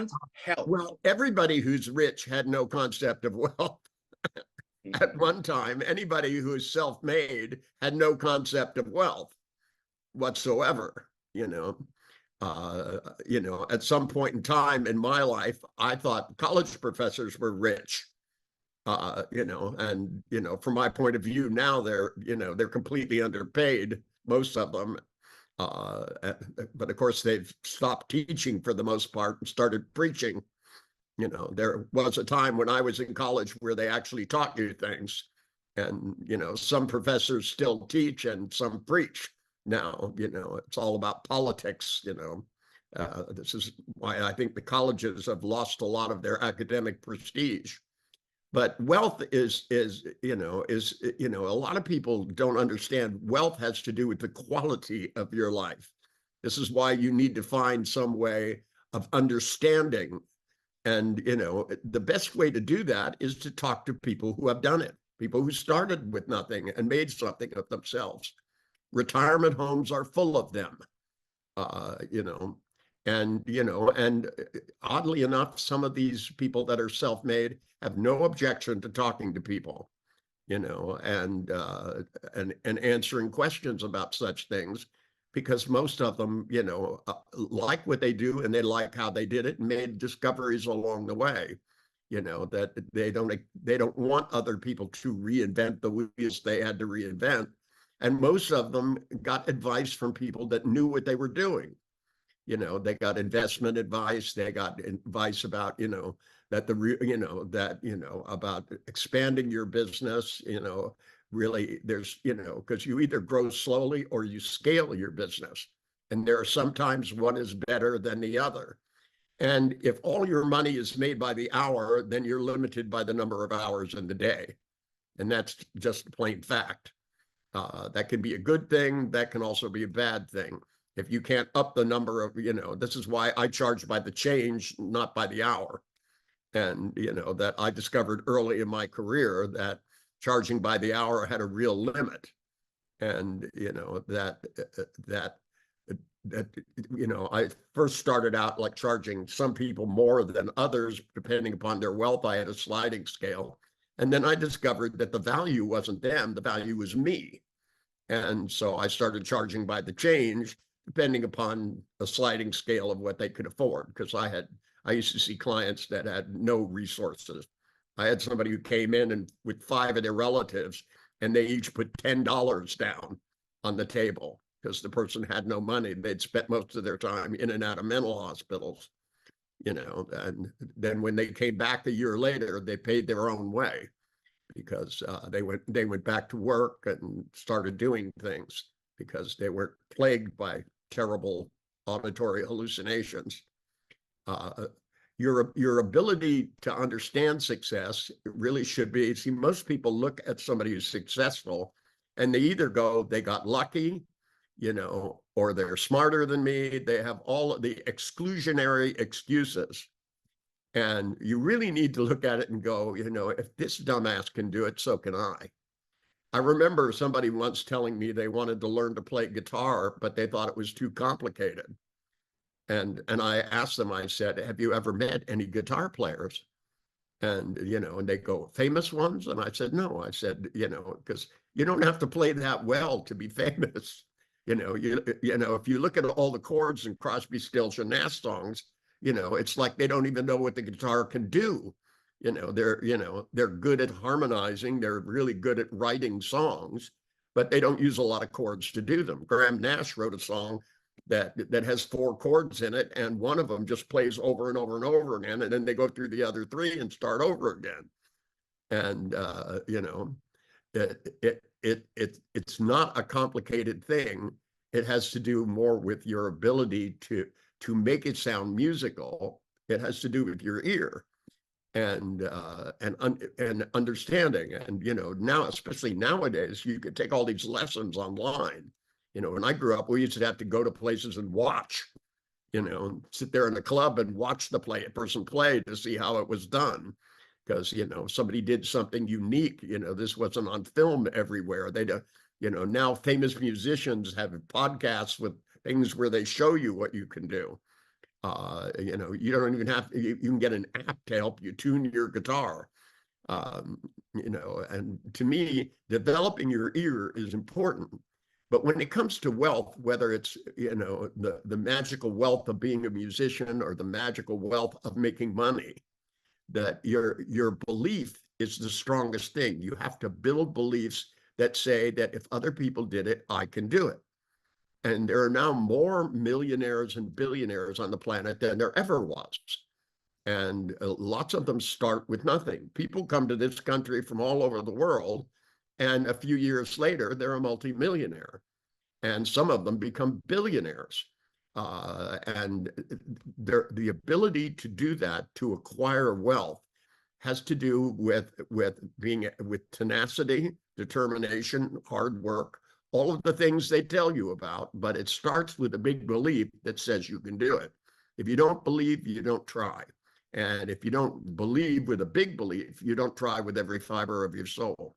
and health. Well, everybody who's rich had no concept of wealth. At one time, anybody who is self-made had no concept of wealth whatsoever. At some point in time in my life, I thought college professors were rich. From my point of view now, they're completely underpaid, most of them. But of course, they've stopped teaching for the most part and started preaching. There was a time when I was in college where they actually taught you things. And, some professors still teach and some preach now. It's all about politics. This is why I think the colleges have lost a lot of their academic prestige. But wealth is a lot of people don't understand wealth has to do with the quality of your life. This is why you need to find some way of understanding. And, the best way to do that is to talk to people who have done it, people who started with nothing and made something of themselves. Retirement homes are full of them, and oddly enough, some of these people that are self-made have no objection to talking to people, and answering questions about such things, because most of them, like what they do and they like how they did it and made discoveries along the way, that they don't want other people to reinvent the wheels they had to reinvent. And most of them got advice from people that knew what they were doing. They got investment advice, they got advice about, about expanding your business, really there's, because you either grow slowly or you scale your business. And there are sometimes one is better than the other. And if all your money is made by the hour, then you're limited by the number of hours in the day. And that's just a plain fact. That can be a good thing. That can also be a bad thing. If you can't up the number of, this is why I charge by the change, not by the hour. And, that I discovered early in my career that charging by the hour had a real limit. And, I first started out like charging some people more than others, depending upon their wealth. I had a sliding scale. And then I discovered that the value wasn't them, the value was me. And so I started charging by the change, depending upon a sliding scale of what they could afford. Because I used to see clients that had no resources. I had somebody who came in and with 5 of their relatives, and they each put $10 down on the table because the person had no money. They'd spent most of their time in and out of mental hospitals, and then when they came back a year later, they paid their own way because they went back to work and started doing things because they were plagued by terrible auditory hallucinations. Your ability to understand success really should be, see, most people look at somebody who's successful and they either go, they got lucky, or they're smarter than me. They have all of the exclusionary excuses. And you really need to look at it and go, if this dumbass can do it, so can I. I remember somebody once telling me they wanted to learn to play guitar, but they thought it was too complicated. And I asked them, I said, have you ever met any guitar players? And, and they go, famous ones? And I said, no. I said, because you don't have to play that well to be famous. If you look at all the chords in Crosby, Stills, and Nash songs, it's like they don't even know what the guitar can do. They're good at harmonizing. They're really good at writing songs, but they don't use a lot of chords to do them. Graham Nash wrote a song that has 4 chords in it, and one of them just plays over and over and over again, and then they go through the other 3 and start over again. And it's not a complicated thing. It has to do more with your ability to make it sound musical. It has to do with your ear and understanding. And now, especially nowadays, you could take all these lessons online. When I grew up, we used to have to go to places and watch, sit there in a club and watch the person play to see how it was done. Because, somebody did something unique, this wasn't on film everywhere. They don't, now famous musicians have podcasts with things where they show you what you can do. You know, you don't even have, you can get an app to help you tune your guitar. You know, and to me, developing your ear is important. But when it comes to wealth, whether it's, you know, the magical wealth of being a musician or the magical wealth of making money, that your belief is the strongest thing. You have to build beliefs that say that if other people did it, I can do it. And there are now more millionaires and billionaires on the planet than there ever was. And lots of them start with nothing. People come to this country from all over the world, and a few years later, they're a multimillionaire. And some of them become billionaires. And the ability to do that, to acquire wealth, has to do with being with tenacity, determination, hard work, all of the things they tell you about. But it starts with a big belief that says you can do it. If you don't believe, you don't try. And if you don't believe with a big belief, you don't try with every fiber of your soul.